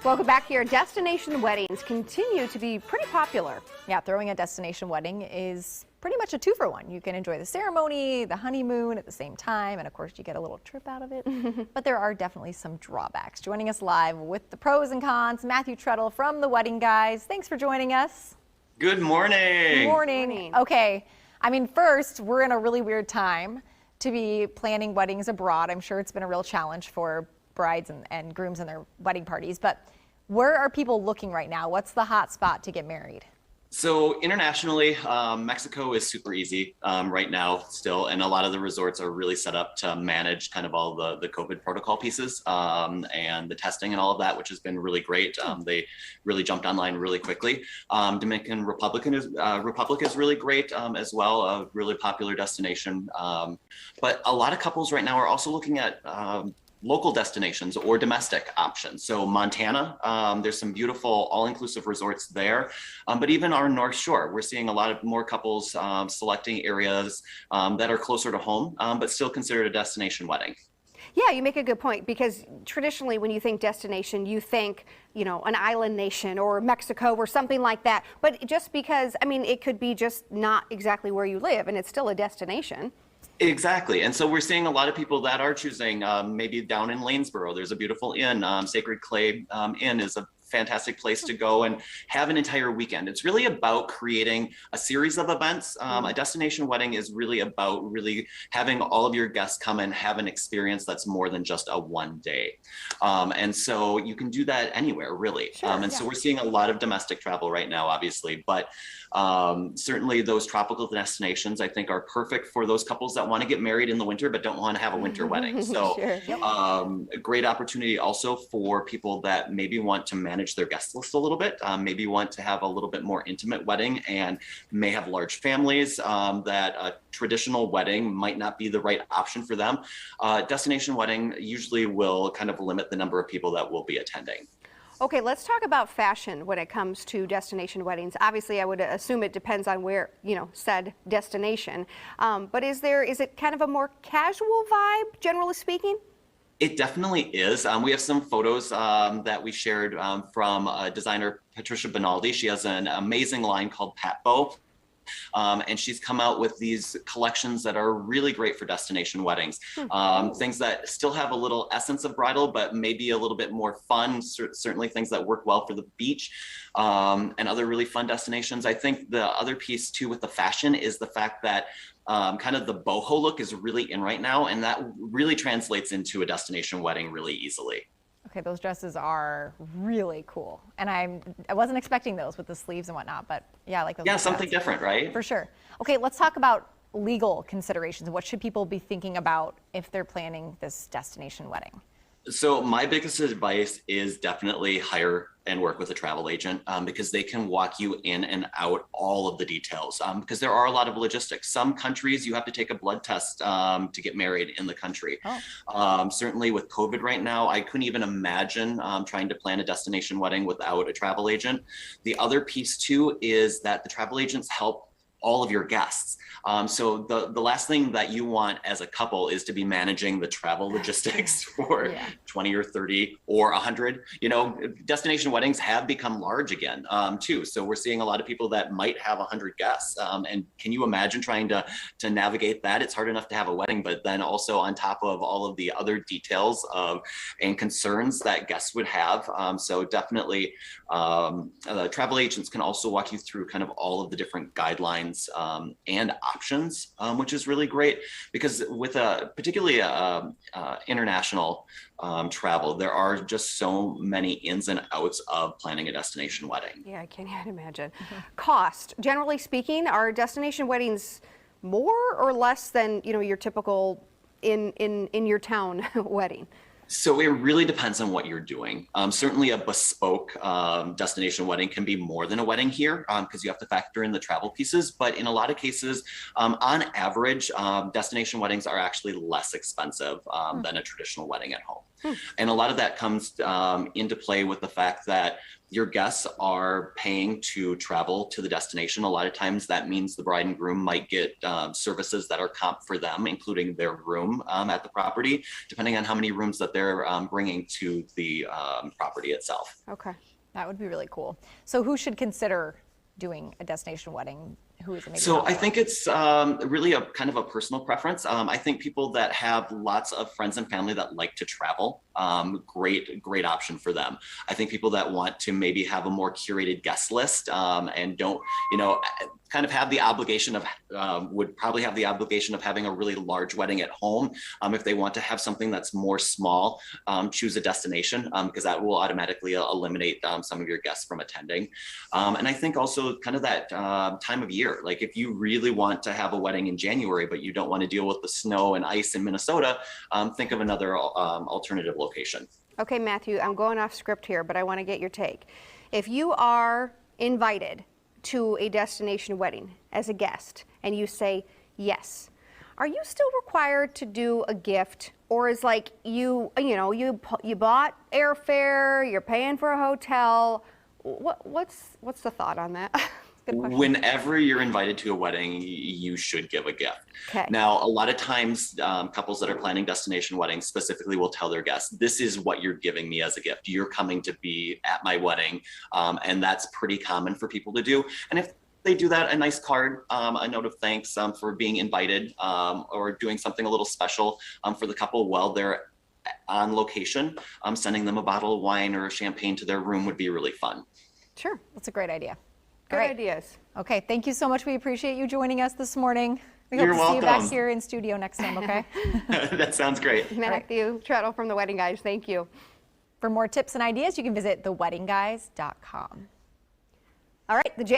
Welcome back here. Destination weddings continue to be pretty popular. Yeah, throwing a destination wedding is pretty much a two-for-one. You can enjoy the ceremony, the honeymoon at the same time, and of course you get a little trip out of it. But there are definitely some drawbacks. Joining us live with the pros and cons, Matthew Treadle from The Wedding Guys. Thanks for joining us. Good morning. Good morning. Okay, I mean, first, we're in a really weird time to be planning weddings abroad. I'm sure it's been a real challenge for brides and grooms and their wedding parties, but where are people looking right now? What's the hot spot to get married? So internationally, Mexico is super easy right now still, and a lot of the resorts are really set up to manage kind of all the COVID protocol pieces and the testing and all of that, which has been really great. They really jumped online really quickly. Dominican Republic is really great as well, a really popular destination. But a lot of couples right now are also looking at local destinations or domestic options. So Montana, there's some beautiful all-inclusive resorts there, but even our North Shore, we're seeing a lot of more couples selecting areas that are closer to home, but still considered a destination wedding. Yeah, you make a good point, because traditionally when you think destination, you think, you know, an island nation or Mexico or something like that. But just because, I mean, it could be just not exactly where you live and it's still a destination. Exactly. And so we're seeing a lot of people that are choosing maybe down in Lanesboro. There's a beautiful inn. Sacred Clay Inn is a fantastic place to go and have an entire weekend. It's really about creating a series of events. A destination wedding is really about really having all of your guests come and have an experience that's more than just a one day. And so you can do that anywhere, really. Sure, So we're seeing a lot of domestic travel right now, obviously, but certainly those tropical destinations, I think, are perfect for those couples that want to get married in the winter but don't want to have a winter wedding. So a great opportunity also for people that maybe want to manage their guest list a little bit, maybe want to have a little bit more intimate wedding and may have large families, that a traditional wedding might not be the right option for them. Destination wedding usually will kind of limit the number of people that will be attending. Okay, let's talk about fashion when it comes to destination weddings. Obviously, I would assume it depends on where, you know, said destination. But is it kind of a more casual vibe, generally speaking? It definitely is. We have some photos that we shared from designer Patricia Benaldi. She has an amazing line called Patbo. And she's come out with these collections that are really great for destination weddings. Things that still have a little essence of bridal, but maybe a little bit more fun, certainly things that work well for the beach and other really fun destinations. I think the other piece too with the fashion is the fact that kind of the boho look is really in right now, and that really translates into a destination wedding really easily. Okay, those dresses are really cool. And I wasn't expecting those with the sleeves and whatnot, but yeah, I like those. Yeah, something different, right? For sure. Okay, let's talk about legal considerations. What should people be thinking about if they're planning this destination wedding? So my biggest advice is definitely hire and work with a travel agent because they can walk you in and out all of the details because there are a lot of logistics. Some countries you have to take a blood test to get married in the country. Certainly with COVID right now, I couldn't even imagine trying to plan a destination wedding without a travel agent. The other piece too is that the travel agents help all of your guests. So the last thing that you want as a couple is to be managing the travel logistics for 20 or 30 or 100. You know, destination weddings have become large again too. So we're seeing a lot of people that might have 100 guests. And can you imagine trying to navigate that? It's hard enough to have a wedding, but then also on top of all of the other details and concerns that guests would have. So definitely travel agents can also walk you through kind of all of the different guidelines and options, which is really great because with particularly international travel, there are just so many ins and outs of planning a destination wedding. Yeah, I can't even imagine. Cost, generally speaking, are destination weddings more or less than, you know, your typical in your town wedding? So it really depends on what you're doing. Certainly a bespoke destination wedding can be more than a wedding here because you have to factor in the travel pieces. But in a lot of cases, on average, destination weddings are actually less expensive than a traditional wedding at home. And a lot of that comes into play with the fact that your guests are paying to travel to the destination. A lot of times that means the bride and groom might get services that are comp for them, including their room at the property, depending on how many rooms that they're bringing to the property itself. Okay. That would be really cool. So who should consider doing a destination wedding? Who is it? Maybe So not I for? think it's really a kind of a personal preference. I think people that have lots of friends and family that like to travel, great option for them. I think people that want to maybe have a more curated guest list and don't, kind of have the obligation of, would probably have the obligation of having a really large wedding at home. If they want to have something that's more small, choose a destination because that will automatically eliminate some of your guests from attending. And I think also kind of that time of year, like if you really want to have a wedding in January, but you don't want to deal with the snow and ice in Minnesota, think of another alternative location. Okay, Matthew, I'm going off script here, but I want to get your take. If you are invited to a destination wedding as a guest and you say yes, are you still required to do a gift, or is like you bought airfare, you're paying for a hotel? What's the thought on that? Good question. Whenever you're invited to a wedding, you should give a gift. Okay. Now, a lot of times, couples that are planning destination weddings specifically will tell their guests, this is what you're giving me as a gift. You're coming to be at my wedding. And that's pretty common for people to do. And if they do that, a nice card, a note of thanks for being invited, or doing something a little special for the couple while they're on location, sending them a bottle of wine or champagne to their room would be really fun. Sure. That's a great idea. Good All right. ideas. Okay, thank you so much. We appreciate you joining us this morning. We hope You're to see you back welcome. here in studio next time, okay? That sounds great. Matthew Treadle from The Wedding Guys, thank you. For more tips and ideas, you can visit theweddingguys.com. All right, the J